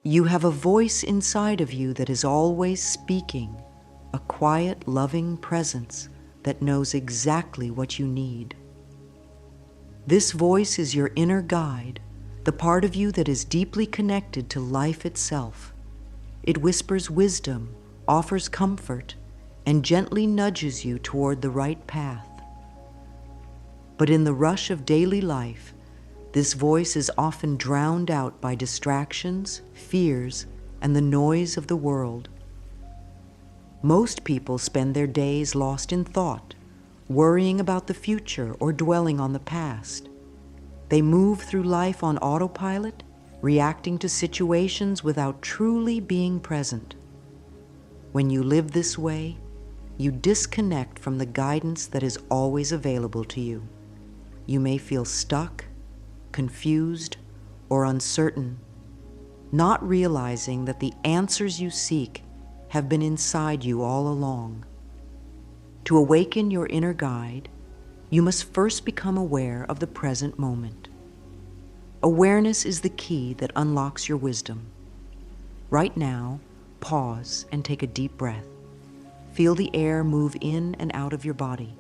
You have a voice inside of you that is always speaking, a quiet, loving presence that knows exactly what you need. This voice is your inner guide, the part of you that is deeply connected to life itself. It whispers wisdom, offers comfort, and gently nudges you toward the right path. But in the rush of daily life, this voice is often drowned out by distractions, fears, and the noise of the world. Most people spend their days lost in thought, worrying about the future or dwelling on the past. They move through life on autopilot, reacting to situations without truly being present. When you live this way, you disconnect from the guidance that is always available to you. You may feel stuck, confused, or uncertain, not realizing that the answers you seek have been inside you all along. To awaken your inner guide, you must first become aware of the present moment. Awareness is the key that unlocks your wisdom. Right now, pause and take a deep breath. Feel the air move in and out of your body.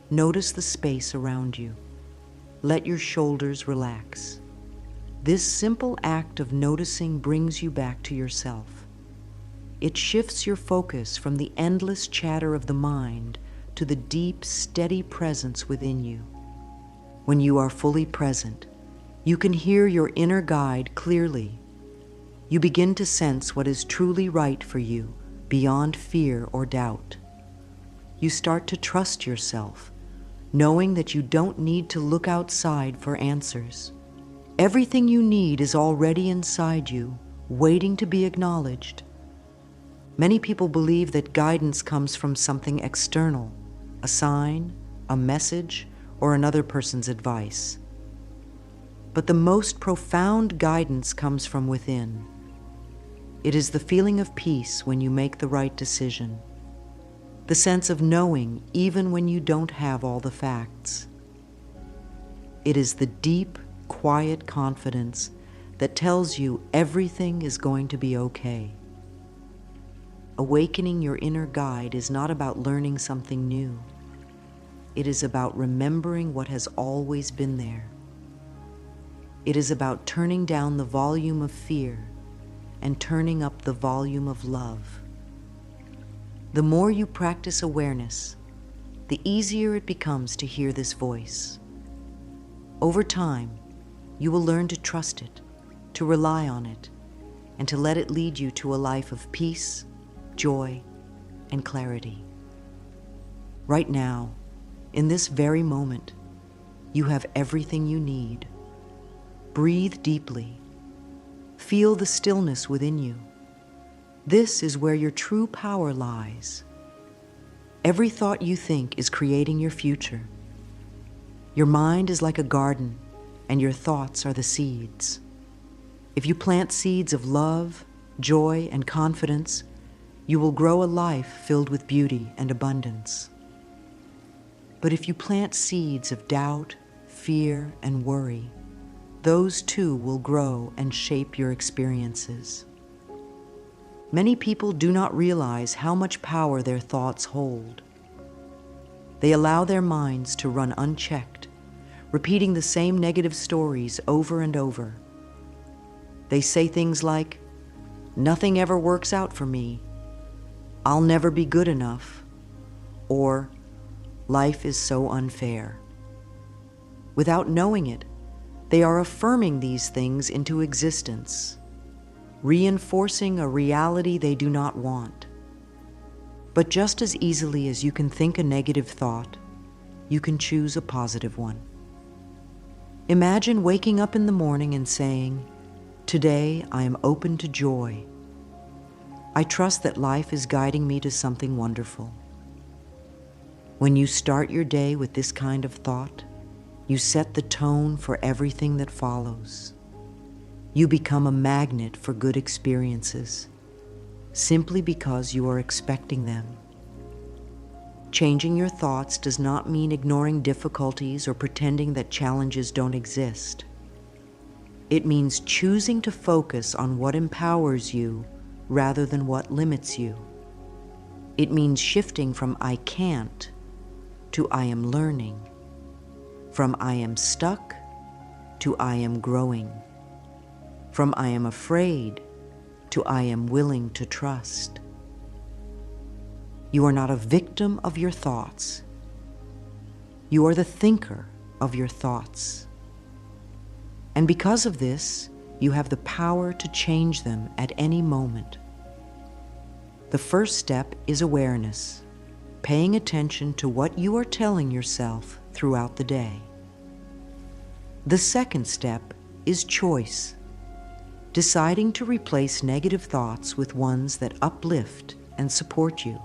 Notice the space around you. Let your shoulders relax. This simple act of noticing brings you back to yourself. It shifts your focus from the endless chatter of the mind to the deep, steady presence within you. When you are fully present, you can hear your inner guide clearly. You begin to sense what is truly right for you, beyond fear or doubt. You start to trust yourself, knowing that you don't need to look outside for answers. Everything you need is already inside you, waiting to be acknowledged. Many people believe that guidance comes from something external, a sign, a message, or another person's advice. But the most profound guidance comes from within. It is the feeling of peace when you make the right decision, the sense of knowing even when you don't have all the facts. It is the deep, quiet confidence that tells you everything is going to be okay. Awakening your inner guide is not about learning something new. It is about remembering what has always been there. It is about turning down the volume of fear and turning up the volume of love. The more you practice awareness, the easier it becomes to hear this voice. Over time, you will learn to trust it, to rely on it, and to let it lead you to a life of peace, joy, and clarity. Right now, in this very moment, you have everything you need. Breathe deeply. Feel the stillness within you. This is where your true power lies. Every thought you think is creating your future. Your mind is like a garden, and your thoughts are the seeds. If you plant seeds of love, joy, and confidence, you will grow a life filled with beauty and abundance. But if you plant seeds of doubt, fear, and worry, those too will grow and shape your experiences. Many people do not realize how much power their thoughts hold. They allow their minds to run unchecked, repeating the same negative stories over and over. They say things like, "Nothing ever works out for me," "I'll never be good enough," or "Life is so unfair." Without knowing it, they are affirming these things into existence, reinforcing a reality they do not want. But just as easily as you can think a negative thought, you can choose a positive one. Imagine waking up in the morning and saying, "Today I am open to joy. I trust that life is guiding me to something wonderful." When you start your day with this kind of thought, you set the tone for everything that follows. You become a magnet for good experiences, simply because you are expecting them. Changing your thoughts does not mean ignoring difficulties or pretending that challenges don't exist. It means choosing to focus on what empowers you rather than what limits you. It means shifting from I can't to I am learning, from I am stuck to I am growing, from I am afraid to I am willing to trust. You are not a victim of your thoughts. You are the thinker of your thoughts. And because of this, you have the power to change them at any moment. The first step is awareness, paying attention to what you are telling yourself throughout the day. The second step is choice, deciding to replace negative thoughts with ones that uplift and support you.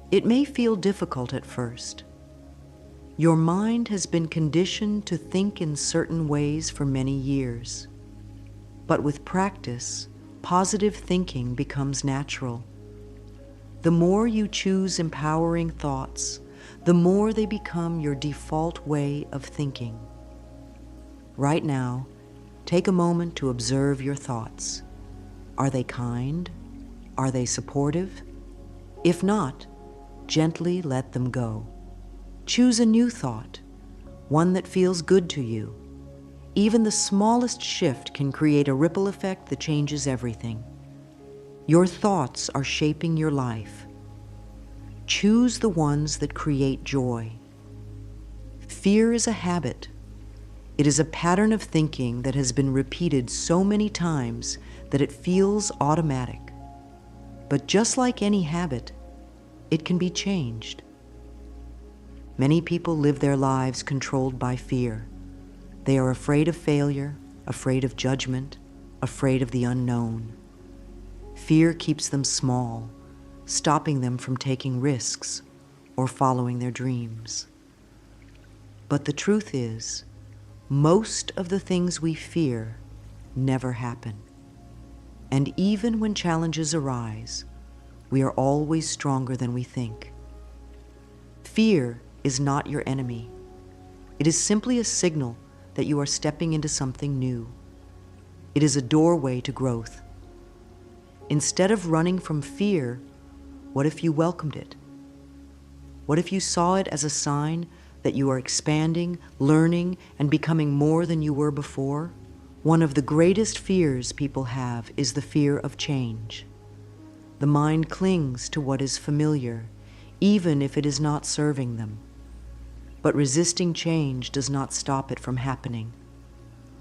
It may feel difficult at first. Your mind has been conditioned to think in certain ways for many years. But with practice, positive thinking becomes natural. The more you choose empowering thoughts, the more they become your default way of thinking. Right now, take a moment to observe your thoughts. Are they kind? Are they supportive? If not, gently let them go. Choose a new thought, one that feels good to you. Even the smallest shift can create a ripple effect that changes everything. Your thoughts are shaping your life. Choose the ones that create joy. Fear is a habit. It is a pattern of thinking that has been repeated so many times that it feels automatic. But just like any habit, it can be changed. Many people live their lives controlled by fear. They are afraid of failure, afraid of judgment, afraid of the unknown. Fear keeps them small, stopping them from taking risks or following their dreams. But the truth is, most of the things we fear never happen. And even when challenges arise, we are always stronger than we think. Fear is not your enemy. It is simply a signal that you are stepping into something new. It is a doorway to growth. Instead of running from fear, what if you welcomed it? What if you saw it as a sign that you are expanding, learning, and becoming more than you were before? One of the greatest fears people have is the fear of change. The mind clings to what is familiar, even if it is not serving them. But resisting change does not stop it from happening.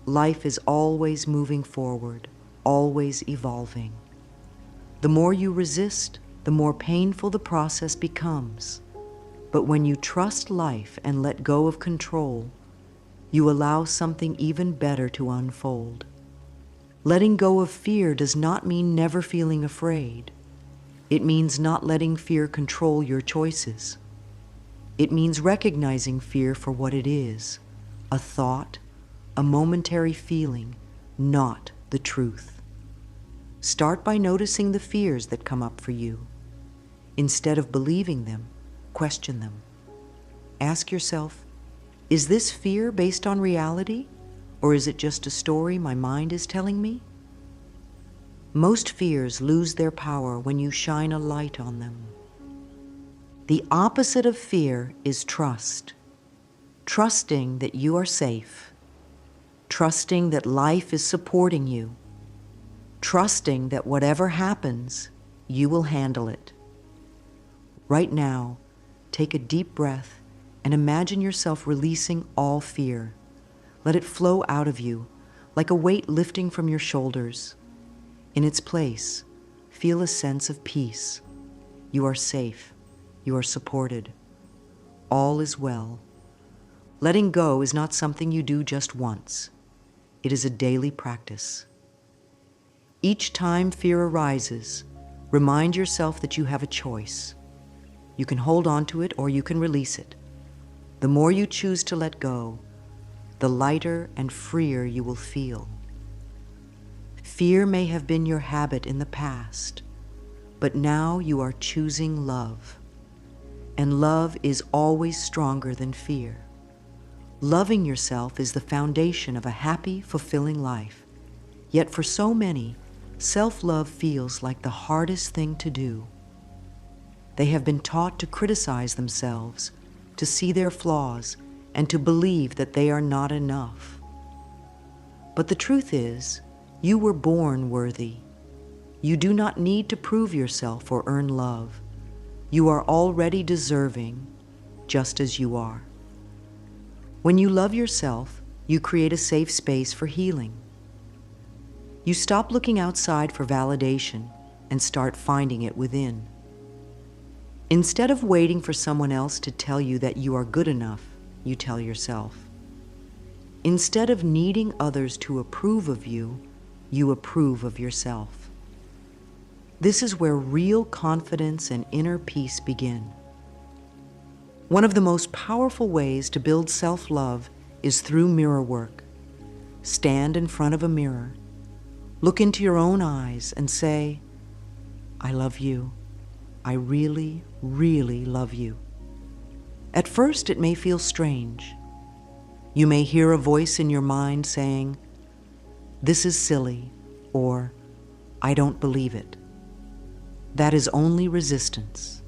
Life is always moving forward, always evolving. The more you resist, the more painful the process becomes. But when you trust life and let go of control, you allow something even better to unfold. Letting go of fear does not mean never feeling afraid. It means not letting fear control your choices. It means recognizing fear for what it is, a thought, a momentary feeling, not the truth. Start by noticing the fears that come up for you. Instead of believing them, question them. Ask yourself, is this fear based on reality, or is it just a story my mind is telling me? Most fears lose their power when you shine a light on them. The opposite of fear is trust. Trusting that you are safe. Trusting that life is supporting you. Trusting that whatever happens, you will handle it. Right now, take a deep breath and imagine yourself releasing all fear. Let it flow out of you, like a weight lifting from your shoulders. In its place, feel a sense of peace. You are safe. You are supported. All is well. Letting go is not something you do just once. It is a daily practice. Each time fear arises, remind yourself that you have a choice. You can hold on to it or you can release it. The more you choose to let go, the lighter and freer you will feel. Fear may have been your habit in the past, but now you are choosing love. And love is always stronger than fear. Loving yourself is the foundation of a happy, fulfilling life. Yet for so many, self-love feels like the hardest thing to do. They have been taught to criticize themselves, to see their flaws, and to believe that they are not enough. But the truth is, you were born worthy. You do not need to prove yourself or earn love. You are already deserving, just as you are. When you love yourself, you create a safe space for healing. You stop looking outside for validation and start finding it within. Instead of waiting for someone else to tell you that you are good enough, you tell yourself. Instead of needing others to approve of you, you approve of yourself. This is where real confidence and inner peace begin. One of the most powerful ways to build self-love is through mirror work. Stand in front of a mirror, look into your own eyes and say, I love you. I really, really love you. At first, it may feel strange. You may hear a voice in your mind saying, this is silly, or I don't believe it. That is only resistance.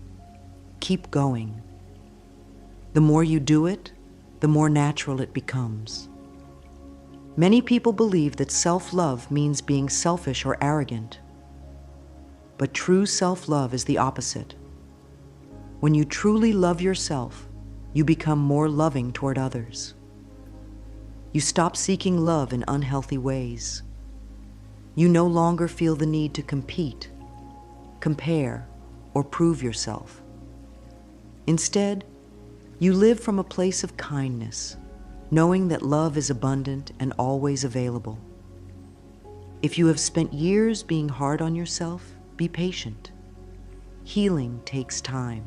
Keep going. The more you do it, the more natural it becomes. Many people believe that self-love means being selfish or arrogant. But true self-love is the opposite. When you truly love yourself, you become more loving toward others. You stop seeking love in unhealthy ways. You no longer feel the need to compete, compare, or prove yourself. Instead, you live from a place of kindness, knowing that love is abundant and always available. If you have spent years being hard on yourself, be patient. Healing takes time.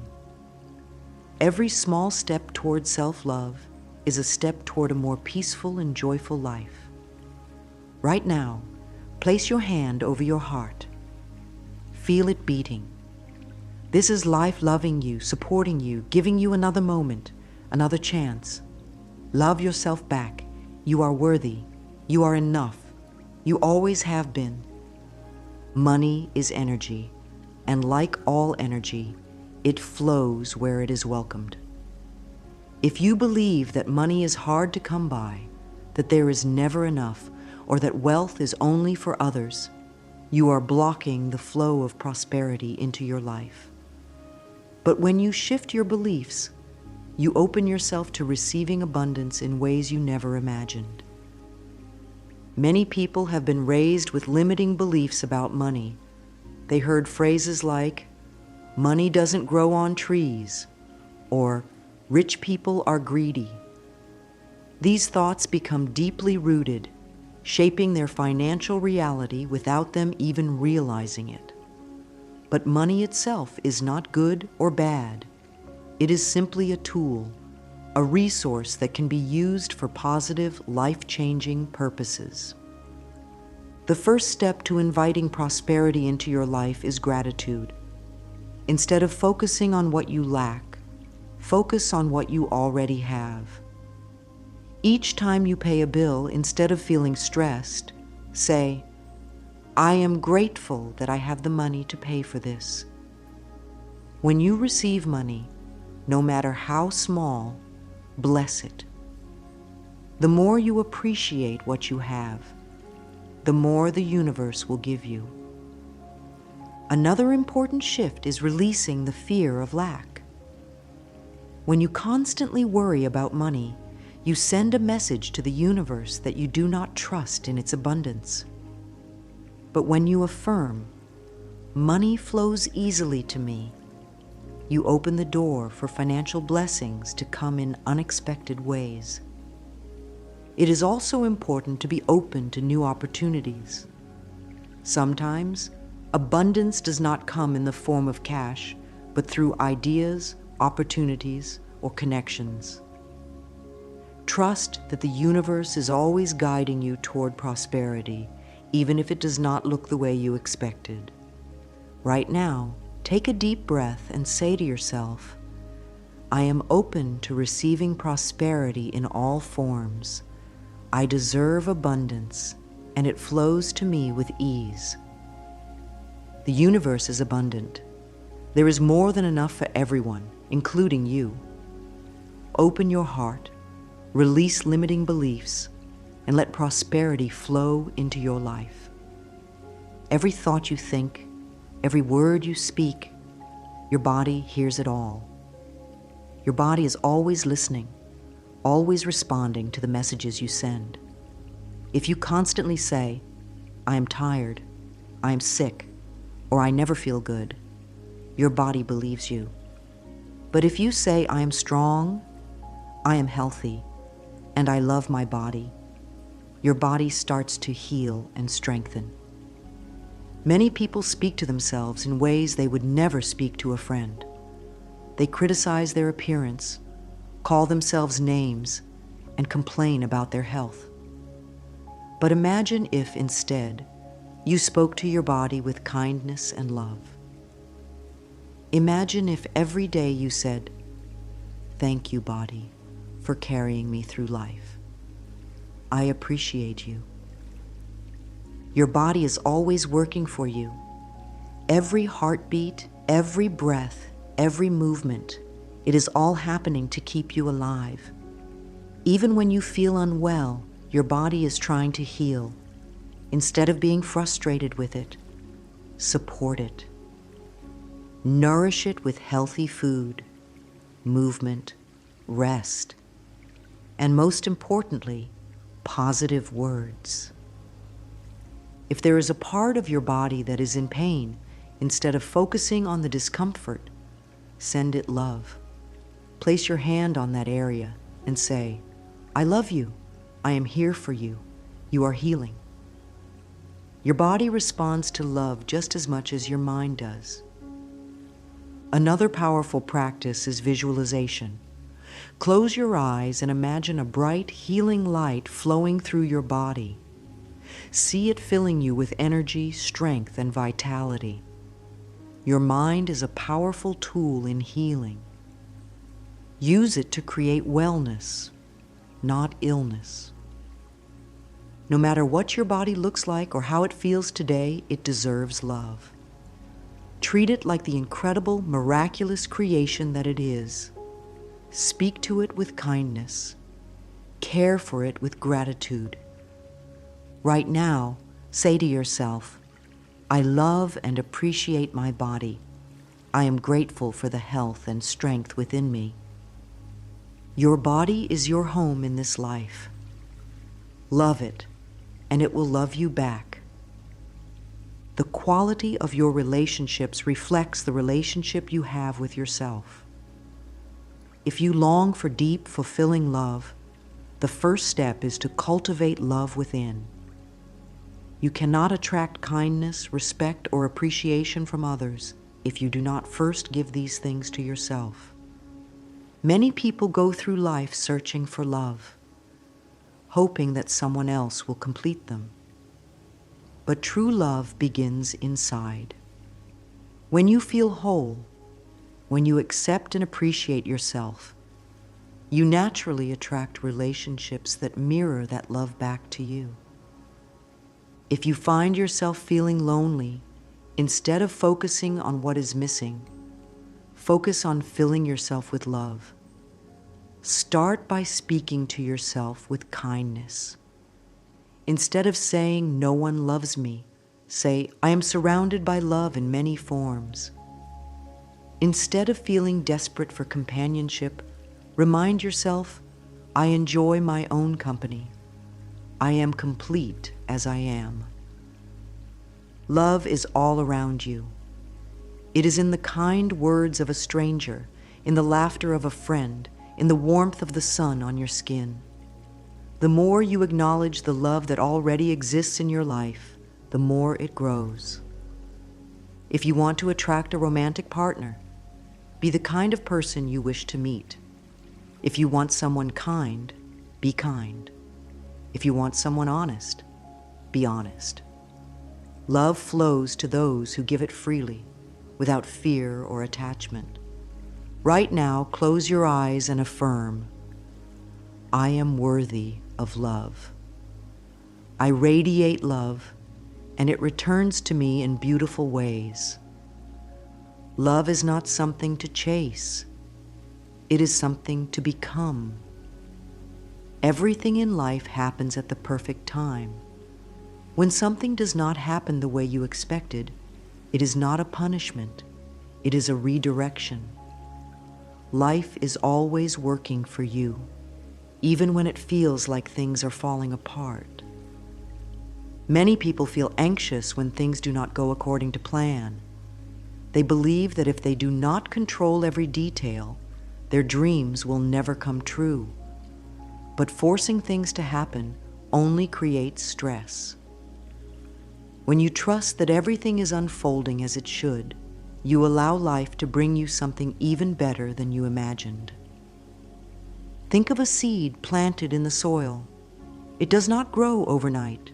Every small step toward self-love is a step toward a more peaceful and joyful life. Right now, place your hand over your heart. Feel it beating. This is life loving you, supporting you, giving you another moment, another chance. Love yourself back. You are worthy. You are enough. You always have been. Money is energy, and like all energy, it flows where it is welcomed. If you believe that money is hard to come by, that there is never enough, or that wealth is only for others, you are blocking the flow of prosperity into your life. But when you shift your beliefs, you open yourself to receiving abundance in ways you never imagined. Many people have been raised with limiting beliefs about money. They heard phrases like, money doesn't grow on trees, or rich people are greedy. These thoughts become deeply rooted, shaping their financial reality without them even realizing it. But money itself is not good or bad. It is simply a tool, a resource that can be used for positive, life-changing purposes. The first step to inviting prosperity into your life is gratitude. Instead of focusing on what you lack, focus on what you already have. Each time you pay a bill, instead of feeling stressed, say, I am grateful that I have the money to pay for this. When you receive money, no matter how small, bless it. The more you appreciate what you have, the more the universe will give you. Another important shift is releasing the fear of lack. When you constantly worry about money, you send a message to the universe that you do not trust in its abundance. But when you affirm, money flows easily to me, you open the door for financial blessings to come in unexpected ways. It is also important to be open to new opportunities. Sometimes, abundance does not come in the form of cash, but through ideas, opportunities, or connections. Trust that the universe is always guiding you toward prosperity, even if it does not look the way you expected. Right now, take a deep breath and say to yourself, I am open to receiving prosperity in all forms. I deserve abundance, and it flows to me with ease. The universe is abundant. There is more than enough for everyone, including you. Open your heart, release limiting beliefs, and let prosperity flow into your life. Every thought you think, every word you speak, your body hears it all. Your body is always listening, always responding to the messages you send. If you constantly say, "I am tired," "I am sick," or "I never feel good," your body believes you. But if you say, "I am strong," "I am healthy," and "I love my body," your body starts to heal and strengthen. Many people speak to themselves in ways they would never speak to a friend. They criticize their appearance, call themselves names, and complain about their health. But imagine if, instead, you spoke to your body with kindness and love. Imagine if every day you said, "Thank you, body, for carrying me through life. I appreciate you." Your body is always working for you. Every heartbeat, every breath, every movement, it is all happening to keep you alive. Even when you feel unwell, your body is trying to heal. Instead of being frustrated with it, support it. Nourish it with healthy food, movement, rest, and most importantly, positive words. If there is a part of your body that is in pain, instead of focusing on the discomfort, send it love. Place your hand on that area and say, "I love you. I am here for you. You are healing." Your body responds to love just as much as your mind does. Another powerful practice is visualization. Close your eyes and imagine a bright, healing light flowing through your body. See it filling you with energy, strength, and vitality. Your mind is a powerful tool in healing. Use it to create wellness, not illness. No matter what your body looks like or how it feels today, it deserves love. Treat it like the incredible, miraculous creation that it is. Speak to it with kindness. Care for it with gratitude. Right now, say to yourself, "I love and appreciate my body. I am grateful for the health and strength within me." Your body is your home in this life. Love it, and it will love you back. The quality of your relationships reflects the relationship you have with yourself. If you long for deep, fulfilling love, the first step is to cultivate love within. You cannot attract kindness, respect, or appreciation from others if you do not first give these things to yourself. Many people go through life searching for love, hoping that someone else will complete them. But true love begins inside. When you feel whole, when you accept and appreciate yourself, you naturally attract relationships that mirror that love back to you. If you find yourself feeling lonely, instead of focusing on what is missing, focus on filling yourself with love. Start by speaking to yourself with kindness. Instead of saying, "No one loves me," say, "I am surrounded by love in many forms." Instead of feeling desperate for companionship, remind yourself, "I enjoy my own company. I am complete as I am." Love is all around you. It is in the kind words of a stranger, in the laughter of a friend, in the warmth of the sun on your skin. The more you acknowledge the love that already exists in your life, the more it grows. If you want to attract a romantic partner, be the kind of person you wish to meet. If you want someone kind, be kind. If you want someone honest, be honest. Love flows to those who give it freely, without fear or attachment. Right now, close your eyes and affirm, I am worthy of love. I radiate love, and it returns to me in beautiful ways. Love is not something to chase. It is something to become. Everything in life happens at the perfect time. When something does not happen the way you expected, it is not a punishment. It is a redirection. Life is always working for you, even when it feels like things are falling apart. Many people feel anxious when things do not go according to plan. They believe that if they do not control every detail, their dreams will never come true. But forcing things to happen only creates stress. When you trust that everything is unfolding as it should, you allow life to bring you something even better than you imagined. Think of a seed planted in the soil. It does not grow overnight.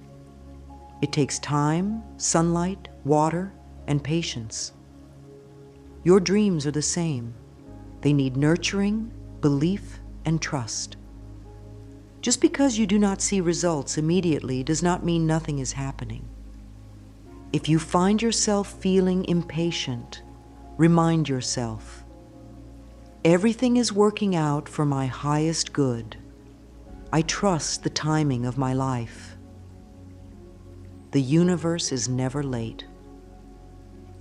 It takes time, sunlight, water, and patience. Your dreams are the same. They need nurturing, belief, and trust. Just because you do not see results immediately does not mean nothing is happening. If you find yourself feeling impatient, remind yourself, everything is working out for my highest good. I trust the timing of my life. The universe is never late.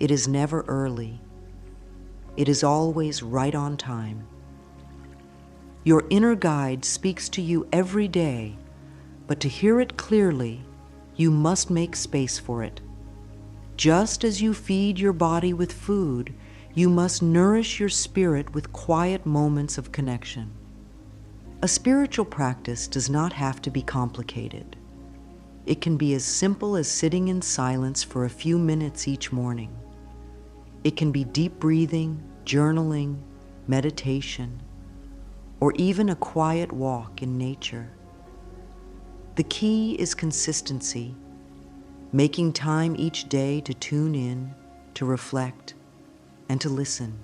It is never early. It is always right on time. Your inner guide speaks to you every day, but to hear it clearly, you must make space for it. Just as you feed your body with food, you must nourish your spirit with quiet moments of connection. A spiritual practice does not have to be complicated. It can be as simple as sitting in silence for a few minutes each morning. It can be deep breathing, journaling, meditation, or even a quiet walk in nature. The key is consistency, making time each day to tune in, to reflect, and to listen.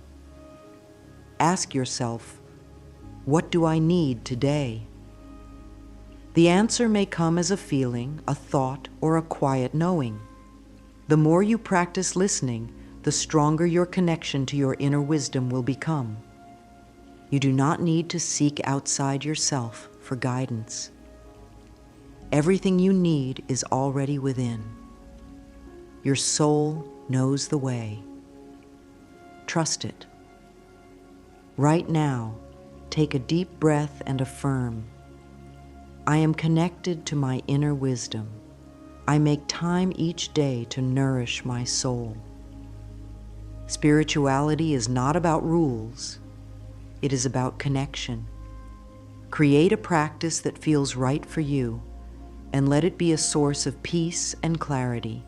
Ask yourself, what do I need today? The answer may come as a feeling, a thought, or a quiet knowing. The more you practice listening, the stronger your connection to your inner wisdom will become. You do not need to seek outside yourself for guidance. Everything you need is already within. Your soul knows the way. Trust it. Right now, take a deep breath and affirm, I am connected to my inner wisdom. I make time each day to nourish my soul. Spirituality is not about rules. It is about connection. Create a practice that feels right for you, and let it be a source of peace and clarity.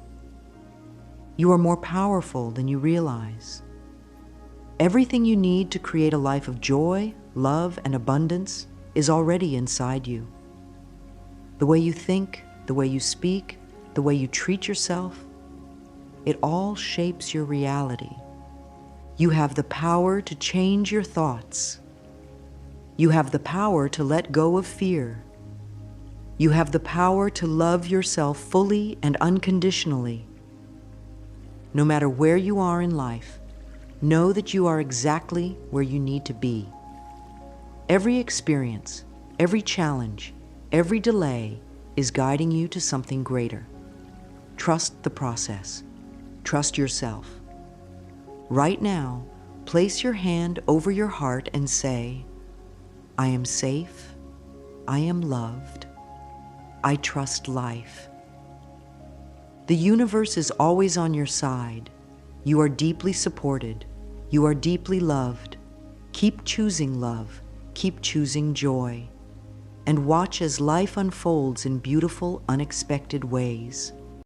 You are more powerful than you realize. Everything you need to create a life of joy, love, and abundance is already inside you. The way you think, the way you speak, the way you treat yourself, it all shapes your reality. You have the power to change your thoughts. You have the power to let go of fear. You have the power to love yourself fully and unconditionally. No matter where you are in life, know that you are exactly where you need to be. Every experience, every challenge, every delay is guiding you to something greater. Trust the process. Trust yourself. Right now, place your hand over your heart and say, I am safe. I am loved. I trust life. The universe is always on your side. You are deeply supported. You are deeply loved. Keep choosing love. Keep choosing joy. And watch as life unfolds in beautiful, unexpected ways.